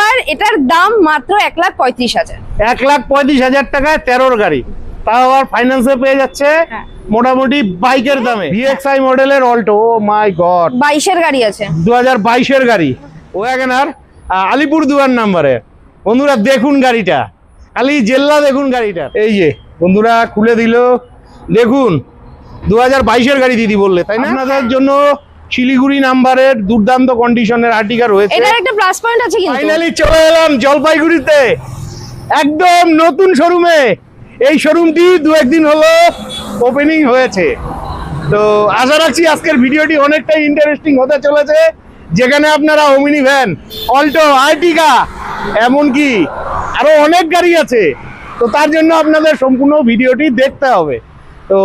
Super, এটার দাম মাত্র 1,35,000। 1,35,000 টাকায় 13 গাড়ি, তাও আবার ফাইন্যান্সে পেয়ে যাচ্ছে মোটামুটি বাইকের দামে। ভিএক্সআই মডেলের অল্টো, ও মাই গড, 22-এর গাড়ি আছে, 2022-এর গাড়ি, ওয়াগনার, আলিপুরদুয়ার নাম্বারে। বন্ধুরা দেখুন গাড়িটা, খালি জেল্লা দেখুন গাড়িটা। এই যে বন্ধুরা খুলে দিল, দেখুন 2022-এর গাড়ি দিদি বললে, তাই না? আপনাদের জন্য শিলিগুড়ি নাম্বারের দুর্দান্ত কন্ডিশনের আর্টিকা রয়েছে। এটার একটা প্লাস পয়েন্ট আছে কিন্তু। ফাইনালি চলে এলাম জলপাইগুড়িতে, একদম নতুন শোরুমে। এই শোরুমটি 2-1 দিন হলো ওপেনিং হয়েছে। তো আশা রাখছি আজকের ভিডিওটি অনেকটাই ইন্টারেস্টিং হতে চলেছে, যেখানে আপনারা ওমিনি ভ্যান, অল্টো, আর্টিকা, এমনকি আরো অনেক গাড়ি আছে। তো তার জন্য আপনাদের সম্পূর্ণ ভিডিওটি দেখতে হবে। তো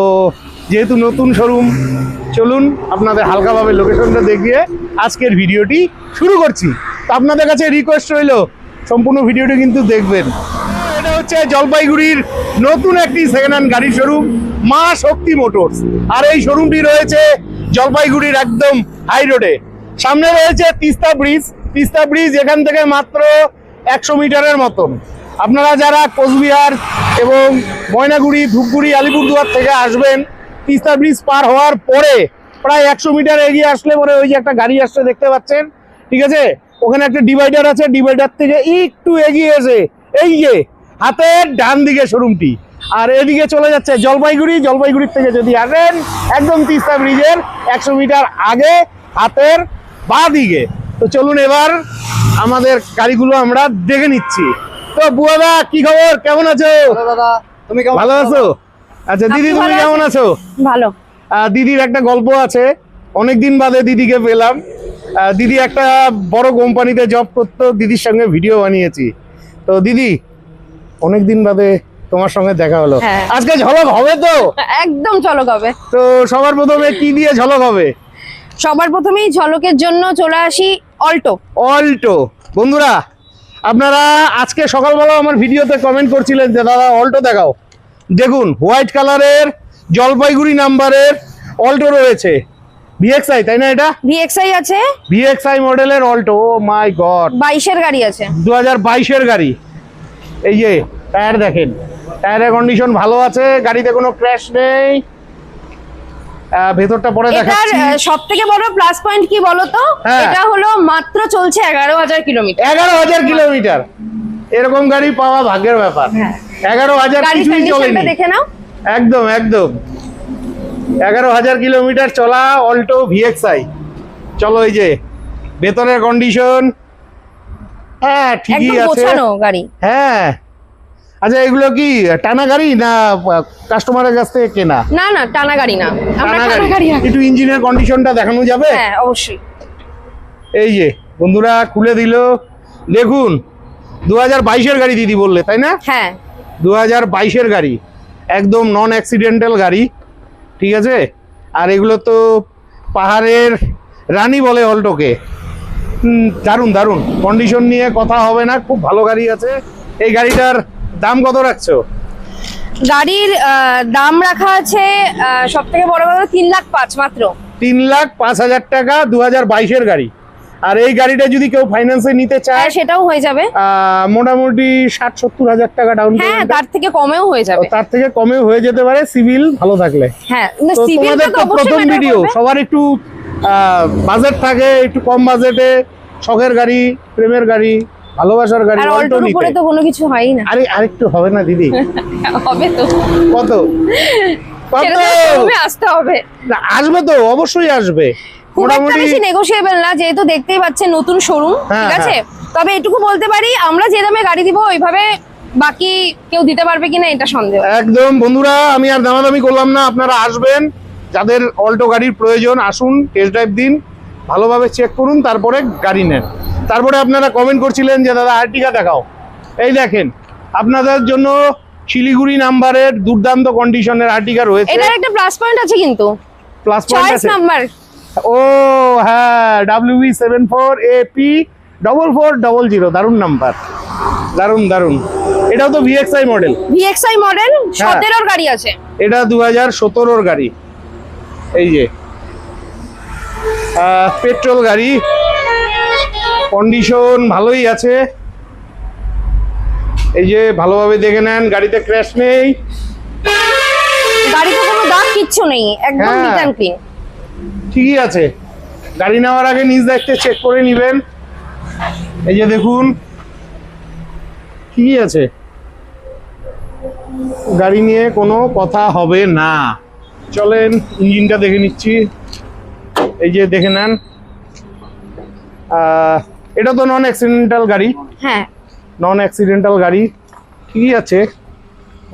যেহেতু নতুন শোরুম, চলুন আপনাদের হালকাভাবে লোকেশনটা দেখিয়ে আজকের ভিডিওটি শুরু করছি। তো আপনাদের কাছে রিকোয়েস্ট রইল সম্পূর্ণ ভিডিওটি কিন্তু দেখবেন। এটা হচ্ছে জলপাইগুড়ির নতুন একটি সেকেন্ড হ্যান্ড গাড়ির শোরুম, মা শক্তি মোটরস। আর এই শোরুমটি রয়েছে জলপাইগুড়ির একদম হাই রোডে। সামনে রয়েছে তিস্তা ব্রিজ। তিস্তা ব্রিজ এখান থেকে মাত্র 100 মিটারের মতন। আপনারা যারা কোচবিহার এবং ময়নাগুড়ি, ধূপগুড়ি, আলিপুরদুয়ার থেকে আসবেন, তিস্তা ব্রিজ পার হওয়ার পরে প্রায় 100 মিটার এগিয়ে আসলে পরে ওই যে একটা গাড়ি আসছে দেখতে পাচ্ছেন, ঠিক আছে? ওখানে একটা ডিভাইডার আছে, ডিভাইডার থেকে একটু এগিয়ে এসে এই যে হাতের ডান দিকে শোরুমটি, আর এদিকে চলে যাচ্ছে জলপাইগুড়ি। জলপাইগুড়ির থেকে যদি আসেন একদম তিস্তা ব্রিজের 100 মিটার আগে হাতের বাঁ দিকে। তো চলুন এবার আমাদের গাড়িগুলো আমরা দেখে নিচ্ছি। তো বুয়াদা কি খবর, কেমন আছো? দাদা তুমি কেমন ভালো আছো? আচ্ছা দিদি তুমি কেমন আছো? ভালো। দিদির একটা গল্প আছে, অনেকদিন বাদে দিদিকে পেলাম। দিদি একটা বড় কোম্পানিতে জব করতো, দিদির সঙ্গে ভিডিও বানিয়েছি। তো দিদি অনেকদিন বাদে তোমার সঙ্গে দেখা হলো, আজকে ঝলক হবে তো? একদম ঝলক হবে। তো সবার প্রথমে কি দিয়ে ঝলক হবে? সবার প্রথমেই ঝলকের জন্য চলে আসি অল্টো। অল্টো। বন্ধুরা আপনারা আজকে সকালবেলা আমার ভিডিওতে কমেন্ট করছিলেন যে দাদা অল্টো দেখাও। দেখুন হোয়াইট কালারের জলপাইগুড়ি নাম্বারের অল্টো রয়েছে, ভিএক্সআই, তাই না? এটা ভিএক্সআই আছে, ভিএক্সআই মডেলের অল্টো, ও মাই গড, 22-এর গাড়ি আছে, 2022-এর গাড়ি। এই যে টায়ার দেখেন, টায়ারের কন্ডিশন ভালো আছে, গাড়িতে কোনো ক্র্যাশ নেই। ভেতরটা পরে দেখাচ্ছি। এটার সবথেকে বড় প্লাস পয়েন্ট কি বলতো? এটা হলো মাত্র চলছে 11,000 কিলোমিটার। 11,000 কিলোমিটার, এরকম গাড়ি পাওয়া ভাগ্যের ব্যাপার। 11,000 কিছুই চলেনি, দেখে নাও। একদম একদম 11,000 কিলোমিটার চলা অল্টো ভিএক্সআই। চলো এই যে ভেতরের কন্ডিশন, হ্যাঁ ঠিকই একদম আছে, গোছানো গাড়ি। হ্যাঁ। আচ্ছা এগুলো কি টানা গাড়ি না কাস্টমারের কাছ থেকে কেনা? না না, টানা গাড়ি না, আমরা টানা গাড়ি। একটু ইঞ্জিনের কন্ডিশনটা দেখানো যাবে? হ্যাঁ অবশ্যই। এই যে বন্ধুরা খুলে দিল, দেখুন 2022-এর গাড়ি দিদি বললে, তাই না? হ্যাঁ 2022-এর গাড়ি, একদম নন অ্যাক্সিডেন্টাল গাড়ি, ঠিক আছে? আর এগুলো তো পাহাড়ের রানী বলে অল্টোকে। দারুণ দারুণ কন্ডিশন নিয়ে কথা হবে না, খুব ভালো গাড়ি আছে। এই গাড়িটার দাম কত রাখছো? গাড়ির দাম রাখা আছে সব থেকে বড় কথা 3,05,000 মাত্র। 3,05,000 টাকা 2022-এর গাড়ি। আর এই গাড়িটা যদি কেউ ফাইন্যান্সে নিতে চায় সেটাও হয়ে যাবে মোটামুটি 60-70,000 টাকা ডাউন পেমেন্ট। হ্যাঁ তার থেকে কমেও হয়ে যাবে, তার থেকে কমেও হয়ে যেতে পারে সিভিল ভালো থাকলে। হ্যাঁ তোমাদের তো প্রথম ভিডিও, সবার একটু বাজেট থাকে, একটু কম বাজেটে শখের গাড়ি, প্রেমের গাড়ি, ভালোবাসার গাড়ি, অল্টোর উপরে তো কোনো কিছু হয়ই না। আরে আরেকটু হবে না দিদি? হবে তো। কত আসতে হবে? আসবে তো, অবশ্যই আসবে। মোটামুটি বেশি নেগোশিয়েবল না, যেহেতু দেখতেই পাচ্ছেন নতুন শোরুম, ঠিক আছে? তবে এটুকু বলতে পারি, আমরা যে দামে গাড়ি দিব ওইভাবে বাকি কেউ দিতে পারবে কিনা এটা সন্দেহ। একদম বন্ধুরা আমি আর দামাদামি করলাম না, আপনারা আসবেন, যাদের অল্টো গাড়ির প্রয়োজন আসুন, টেস্ট ড্রাইভ দিন, ভালোভাবে চেক করুন, তারপরে গাড়ি নেন। তারপরে আপনারা কমেন্ট করছিলেন যে দাদা আর্টিকা দেখাও। এই দেখেন আপনাদের জন্য শিলিগুড়ি নাম্বারের দুর্দান্ত কন্ডিশনের আর্টিকা রয়েছে। এটার একটা প্লাস পয়েন্ট আছে কিন্তু। প্লাস পয়েন্ট আছে? নাম্বার, ও হ্যাঁ, WV74AP4400, দারুণ নাম্বার, দারুণ দারুণ। এটাও তো ভিএক্সআই মডেল। ভিএক্সআই মডেল 17-এর গাড়ি আছে। এটা 2017-এর গাড়ি। এই যে পেট্রোল গাড়ি, কন্ডিশন ভালোই আছে। এই যে ভালোভাবে দেখে নেন, গাড়িতে ক্র্যাশ নেই, গাড়িতে কোনো দাগ কিচ্ছু নেই, একদম হ্যাঁ। Neat and clean. ঠিকই আছে। গাড়ি নেওয়ার আগে নিজ দায়িত্বে চেক করে নেবেন। এই যে দেখুন ঠিকই আছে, গাড়ি নিয়ে কোনো কথা হবে না। চলেন ইঞ্জিনটা দেখে নিচ্ছি। এই যে দেখে নেন, এটা তো নন অ্যাক্সিডেন্টাল গাড়ি, হ্যাঁ, নন অ্যাক্সিডেন্টাল গাড়ি, ঠিকই আছে।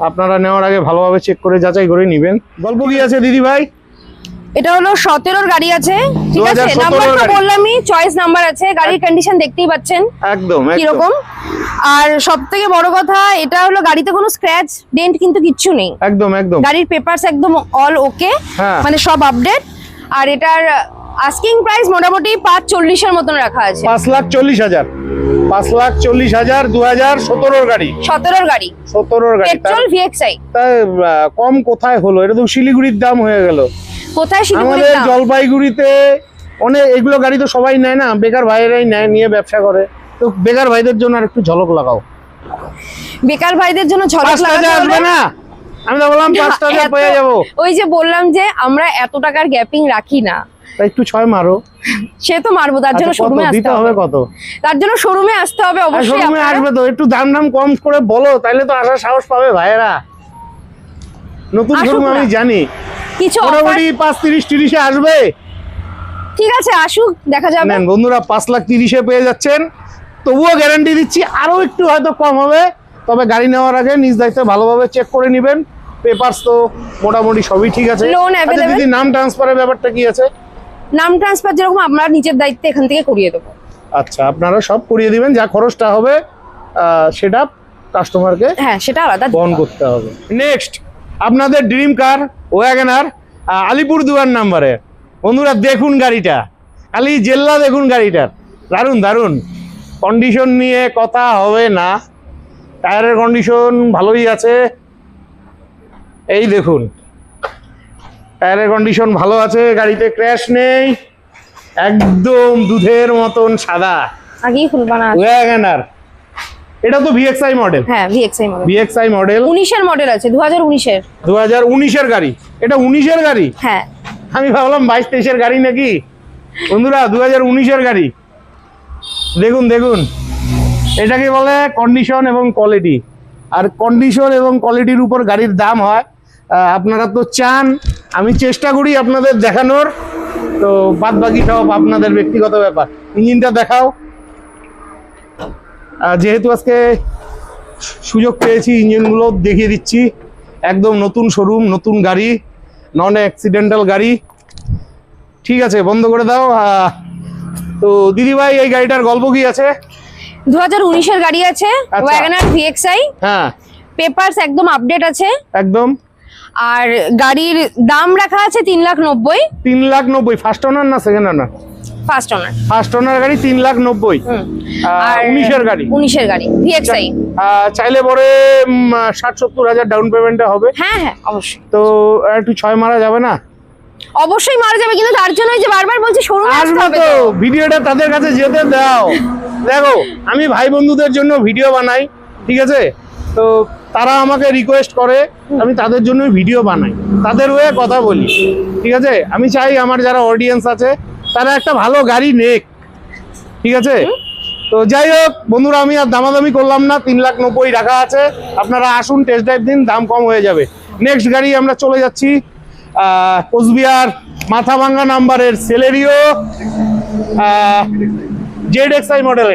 আপনারা নেওয়ার আগে ভালোভাবে চেক করে যাচাই করে নেবেন। গল্প কি আছে দিদি ভাই? এটা হলো 17 গাড়ি আছে, ঠিক আছে। 2017 নাম্বার তো গাড়ি। বললামই, চয়েস নাম্বার আছে, গাড়ির কন্ডিশন দেখতেই পাচ্ছেন একদম কিরকম। আর সব থেকে বড় কথা, এটা হলো গাড়িতে কোনো স্ক্র্যাচ ডেন্ট কিন্তু কিচ্ছু নেই। একদম একদম গাড়ির পেপারস একদম অল ওকে, হ্যাঁ। মানে সব আপডেট। আর এটার আস্কিং প্রাইস মোটামুটি 540 এর মতন রাখা আছে। 5,40,000, 5,40,000, 2017 গাড়ি, 17 গাড়ি, 17 গাড়ি। Petrol VXI. তা কম কোথায় হলো? এটা তো শিলিগুড়ির দাম হয়ে গেল। কোথায় শিলিগুড়ির আমাদের দাম? জলপাইগুড়িতে অনেক এগুলো গাড়ি তো সবাই নেয় না, বেকার ভাইয়েরাই নেয়, নিয়ে ব্যবসা করে। তো বেকার ভাইদের জন্য আর একটু ঝলক লাগাও। বেকার ভাইদের জন্য ঝলক 5,000 লাগাতে আসবে হবে না? আমি তো বললাম 5,000 পেয়ে যাবো। ওই যে বললাম যে আমরা এত টাকার গ্যাপিং রাখি না, তাই একটু 6 মারো। সে তো মারবো, তার জন্য আচ্ছা, কত শোরুমে আসতে দিতে হবে। হবে? কত? তার জন্য শোরুমে আসতে হবে অবশ্যই। শোরুমে আপনারা আসবে তো, একটু দাম কম করে বলো, তাইলে তো আসার সাহস পাবে ভাইয়েরা। নতুন আসুক শোরুম, না। আমি জানি কিছু offer- মোটামুটি 5,30,30 আসবে। ঠিক আছে, আসুক, দেখা যাবে। নেন বন্ধুরা, 5,30,000 পেয়ে যাচ্ছেন। তবুও গ্যারান্টি দিচ্ছি আরো একটু হয়তো কম হবে, তবে গাড়ি নেওয়ার আগে নিজ দায়িত্বে ভালোভাবে চেক করে নেবেন। পেপারস তো মোটামুটি সবই ঠিক আছে। Loan আচ্ছা available? দিদি, নাম ট্রান্সফারের ব্যাপারটা কি আছে? নাম ট্রান্সফার যেরকম আমরা নিজের দায়িত্বে এখান থেকে করিয়ে দেবো। আচ্ছা, আপনারা সব করিয়ে দিবেন, যা খরচটা হবে সেটা কাস্টমারকে হ্যাঁ, সেটা আলাদা দিতে বহন হবে। করতে হবে। নেক্সট আপনাদের ড্রিম কার ওয়াগনার, আলিপুরদুয়ার নাম্বারে। বন্ধুরা দেখুন গাড়িটা, খালি জেল্লা দেখুন গাড়িটার, দারুণ দারুণ কন্ডিশন নিয়ে কথা হবে না। টায়ারের কন্ডিশন ভালোই আছে, এই দেখুন টায়ারের কন্ডিশন ভালো আছে, গাড়িতে ক্র্যাশ নেই, একদম দুধের মতন সাদা আগেই খুলবা না? ওয়াগনার। এটা তো ভিএক্সআই মডেল, হ্যাঁ, ভিএক্সআই মডেল, ভিএক্সআই মডেল 19 এর মডেল আছে, 2019 এর। 2019-এর গাড়ি। এটা 19-এর গাড়ি? হ্যাঁ, আমি ভাবলাম 22-23-এর গাড়ি নাকি। বন্ধুরা 2019-এর গাড়ি, দেখুন দেখুন, এটাকে বলে কন্ডিশন এবং কোয়ালিটি। আর কন্ডিশন এবং কোয়ালিটির উপর গাড়ির দাম হয়। আপনারা তো চান, আমি চেষ্টা করি আপনাদের দেখানোর, তো বাদ বাকি সব আপনাদের ব্যক্তিগত ব্যাপার। ইঞ্জিনটা দেখাও। যেহেতু আজকে সুযোগ পেয়েছি, ইঞ্জিনগুলো দেখিয়ে দিচ্ছি। একদম নতুন শোরুম, নতুন গাড়ি, নন অ্যাক্সিডেন্টাল গাড়ি। ঠিক আছে, বন্ধ করে দাও। তো দিদি ভাই, এই গাড়িটার গল্প কি আছে? 2019 এর গাড়ি আছে, আচ্ছা। ওয়াগনার ভিএক্সআই, হ্যাঁ পেপারস একদম আপডেট আছে। একদম। আর গাড়ির দাম রাখা আছে 3,90,000। 3,90,000 ফার্স্ট ওনার না সেকেন্ড ওনার? First owner. ফার্স্ট ওনার গাড়ি 3,90,000। আর 19-এর গাড়ি, 19 এর গাড়ি ভিএক্সআই। চাইলে পরে 60-70 ডাউন পেমেন্টে হবে। হ্যাঁ হ্যাঁ, অবশ্যই। তো একটু 6 মারা যাবে না? অবশ্যই মারা যাবে, কিন্তু তার জন্যই যে বারবার বলছি শোরুমে আসতে আসবে হবে তো, তো। ভিডিওটা তাদের কাছে যেতে দাও। দেখো, আমি ভাই বন্ধুদের জন্য ভিডিও বানাই, ঠিক আছে? তো তারা আমাকে রিকোয়েস্ট করে, আমি তাদের জন্য ভিডিও বানাই, তাদের হয়ে কথা বলি, ঠিক আছে? আমি চাই আমার যারা অডিয়েন্স আছে তারা একটা ভালো গাড়ি নেক, ঠিক আছে? তো যাই হোক বন্ধুরা, আমি আর দামাদামি করলাম না, 3,90,000 রাখা আছে। আপনারা আসুন, টেস্ট ড্রাইভ দিন, দাম কম হয়ে যাবে। নেক্সট গাড়ি আমরা চলে যাচ্ছি, কোচবিহার মাথাভাঙ্গা নাম্বারের সেলেরিও, ZXi মডেল।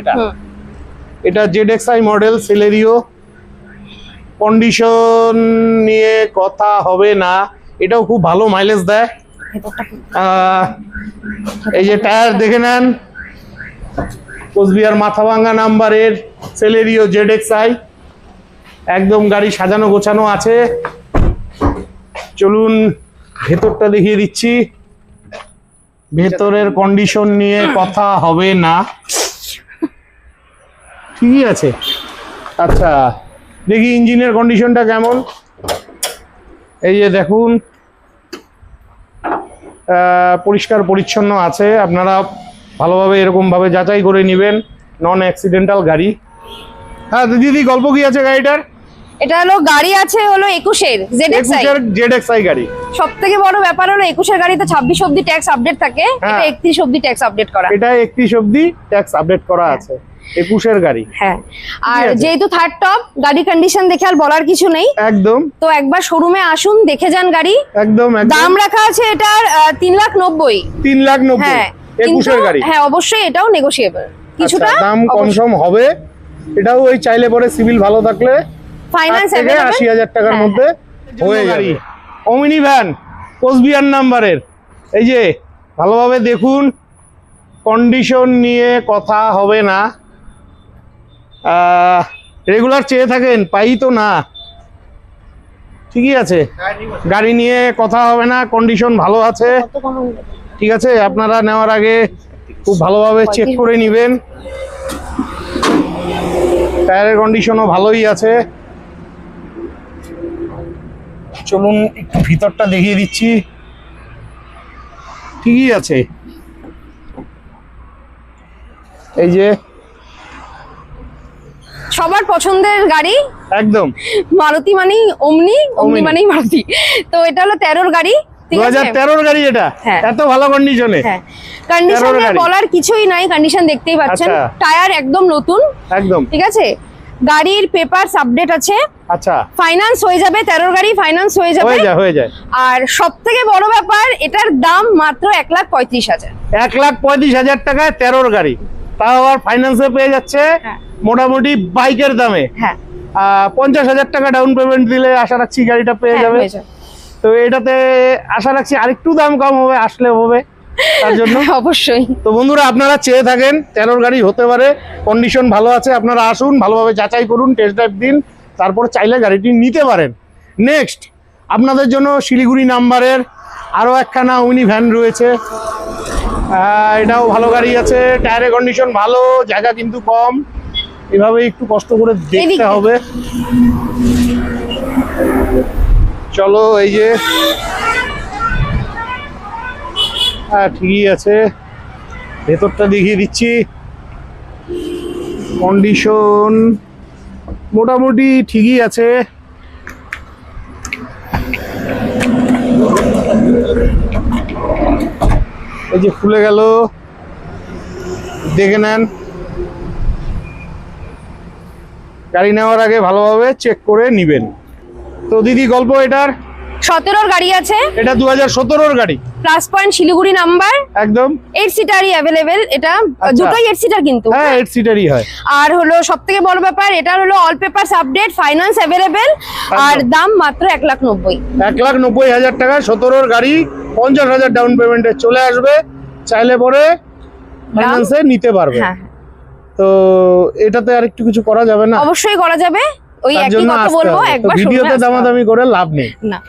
এটা ZXi মডেল সেলেরিও। কন্ডিশন নিয়ে কথা হবে না, এটাও খুব ভালো মাইলেজ দেয়। এই যে টায়ার দেখে নেন, কোচবিহার মাথাভাঙ্গা নাম্বারের সেলেরিও ZXi, একদম গাড়ি সাজানো গোছানো আছে। চলুন ভেতরটা দেখিয়ে দিচ্ছি। ভেতরের কন্ডিশন নিয়ে কথা হবে না, ঠিকই আছে। আচ্ছা, দেখি ইঞ্জিনের কন্ডিশনটা কেমন। এই যে দেখুন, পরিষ্কার পরিচ্ছন্ন আছে। আপনারা ভালোভাবে এরকমভাবে যাচাই করে নেবেন, নন অ্যাক্সিডেন্টাল গাড়ি। হ্যাঁ তো দিদি গল্প কি আছে গাড়িটার? এটা হলো গাড়ি আছে হলো 21-এর ZXi। 21-এর ZXi গাড়ি। সব থেকে বড় ব্যাপার হলো 21-এর গাড়িতে 26 অব্দি ট্যাক্স আপডেট থাকে, এটা 31 অব্দি ট্যাক্স আপডেট করা। এটা 31 অব্দি ট্যাক্স আপডেট করা আছে 21-এর গাড়ি। হ্যাঁ, আর যেহেতু থার্ড টপ, গাড়ি কন্ডিশন দেখে আর বলার কিছু নেই একদম। তো একবার শোরুমে আসুন, দেখে যান গাড়ি। একদম একদম। দাম রাখা আছে এটার 3,90,000। 3,90,000 হ্যাঁ 21-এর গাড়ি। হ্যাঁ অবশ্যই এটাও নেগোশিয়েবল, কিছুটা দাম কম সম হবে। এটাও ওই চাইলে পরে সিভিল ভালো থাকলে ফাইন্যান্স 80,000 টাকার মধ্যে হয়ে যাবে। ওমিনি ভ্যান কোচবিহার নাম্বারের, এই যে ভালোভাবে দেখুন, কন্ডিশন নিয়ে কথা হবে না। রেগুলার চেয়ে থাকেন, পাই তো না, ঠিকই আছে, গাড়ি নিয়ে কথা হবে না, কন্ডিশন ভালো আছে। ঠিক আছে, আপনারা নেওয়ার আগে খুব ভালোভাবে চেক করে নেবেন। টায়ারের কন্ডিশনও ভালোই আছে। চলুন একটু ভিতরটা দেখিয়ে দিচ্ছি, ঠিকই আছে। এই যে সবার পছন্দের গাড়ি, একদম মারুতি মানেই ওমনি, ওমনি মানেই মারুতি। তো এটা হলো 13-র গাড়ি, ঠিক আছে? 2013-র গাড়ি এটা, এত ভালো কন্ডিশনে। হ্যাঁ, কন্ডিশনে বলার কিছুই নাই, কন্ডিশন দেখতেই পাচ্ছেন। টায়ার একদম নতুন, একদম ঠিক আছে। গাড়ির পেপারস আপডেট আছে। আচ্ছা, ফাইনান্স হয়ে যাবে, 13-র গাড়ি ফাইনান্স হয়ে যাবে, হয়ে যায়। আর সবথেকে বড় ব্যাপার, এটার দাম মাত্র 1,35,000। 1,35,000 টাকায় 13-র গাড়ি, তাও আবার ফাইন্যান্সে পেয়ে যাচ্ছে মোটামুটি বাইকের দামে। হ্যাঁ, 50,000 টাকা ডাউন পেমেন্ট দিলে আশা রাখছি গাড়িটা পেয়ে যাবে। তো এটাতে আশা রাখছি আরেকটু দাম কম হবে, আসলে হবে তার জন্য অবশ্যই। তো বন্ধুরা, আপনারা চেয়ে থাকেন 13-র গাড়ি হতে পারে, কন্ডিশন ভালো আছে, আপনারা আসুন, ভালোভাবে যাচাই করুন, টেস্ট ড্রাইভ দিন, তারপর চাইলে গাড়িটি নিতে পারেন। নেক্সট আপনাদের জন্য শিলিগুড়ি নাম্বারের আরও একখানা ওমিনি ভ্যান রয়েছে। এটাও ভালো গাড়ি আছে, টায়ারের কন্ডিশন ভালো, জায়গা কিন্তু কম, এভাবে একটু কষ্ট করে দেখতে হবে। চলো, এই যে হ্যাঁ ঠিকই আছে, ভেতরটা দেখিয়ে দিচ্ছি, কন্ডিশন মোটামুটি ঠিকই আছে। এই যে খুলে গেল, দেখে নেন। গাড়ি নেওয়ার আগে ভালোভাবে চেক করে নিবেন। তো দিদি গল্প এটার 17-র গাড়ি আছে, এটা 2017-র গাড়ি, প্লাস পয়েন্ট শিলিগুড়ি নাম্বার, একদম 8 সিটারই अवेलेबल। এটা দুটোই 8 সিটার কিন্তু, হ্যাঁ 8 সিটারই হয়। আর হলো সবথেকে বড় ব্যাপার, এটা হলো all papers update, finance available, আর দাম মাত্র 1,90,000। 1,90,000 টাকা 17-র গাড়ি, 50,000 ডাউন পেমেন্টে চলে আসবে, চাইলে পরে ফাইন্যান্সে নিতে পারবে। হ্যাঁ, তো এটাতে আর একটু কিছু করা যাবে না? অবশ্যই করা যাবে, ওই একই কথা বলবো, একবার ভিডিওতে দামাদামি করে লাভ নেই না।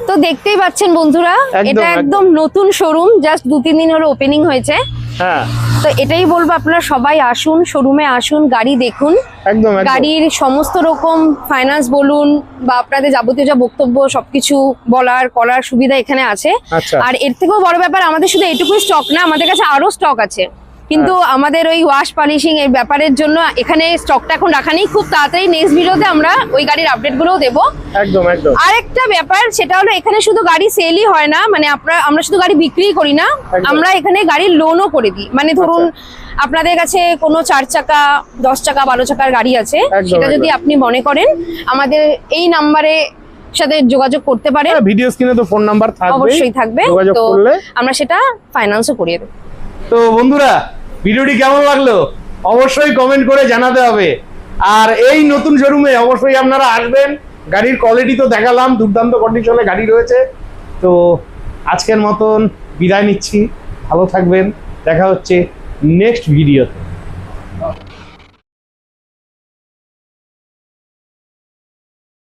তো দেখতেই পাচ্ছেন বন্ধুরা, এটা একদম নতুন শোরুম, জাস্ট 2-3 দিন হলো ওপেনিং হয়েছে। হ্যাঁ, তো এটাই বলবো, আপনারা সবাই আসুন, শোরুমে আসুন, গাড়ি দেখুন। একদম গাড়ির সমস্ত রকম ফাইন্যান্স বলুন বা আপনাদের যাবতীয় যা বক্তব্য সবকিছু বলার করার সুবিধা এখানে আছে। আর এর থেকেও বড় ব্যাপার, আমাদের শুধু এটুকুই স্টক না, আমাদের কাছে আরো স্টক আছে, কিন্তু আমাদের ওই ওয়াশ পলিশিং এর ব্যাপারের জন্য এখানে স্টকটা এখন রাখা নেই। খুব তাড়াতাড়ি নেক্সট ভিডিওতে আমরা ওই গাড়ির আপডেট গুলোও দেবো। একদম একদম। আরেকটা ব্যাপার, সেটা হলো এখানে শুধু গাড়ি সেলই হয় না, মানে আমরা শুধু গাড়ি বিক্রি করি না, আমরা এখানে গাড়ির লোনও করে দিই। মানে ধরুন আপনাদের কাছে কোনো 4 চাকা, 10 চাকা, 12 চাকার গাড়ি আছে, সেটা যদি আপনি মনে করেন, আমাদের এই নাম্বারে সাথে যোগাযোগ করতে পারেন। ভিডিও স্ক্রিনে তো ফোন নাম্বার থাকবে, অবশ্যই থাকবে, তো আমরা সেটা ফাইন্যান্সও করিয়ে দেব। তো বন্ধুরা, ভিডিওটি কেমন লাগলো অবশ্যই কমেন্ট করে জানাতে হবে। আর এই নতুন শোরুমে অবশ্যই আপনারা আসবেন। গাড়ির কোয়ালিটি তো দেখালাম, দুর্দান্ত কন্ডিশনে গাড়ি রয়েছে। তো আজকের মতন বিদায় নিচ্ছি, ভালো থাকবেন, দেখা হচ্ছে নেক্সট ভিডিওতে।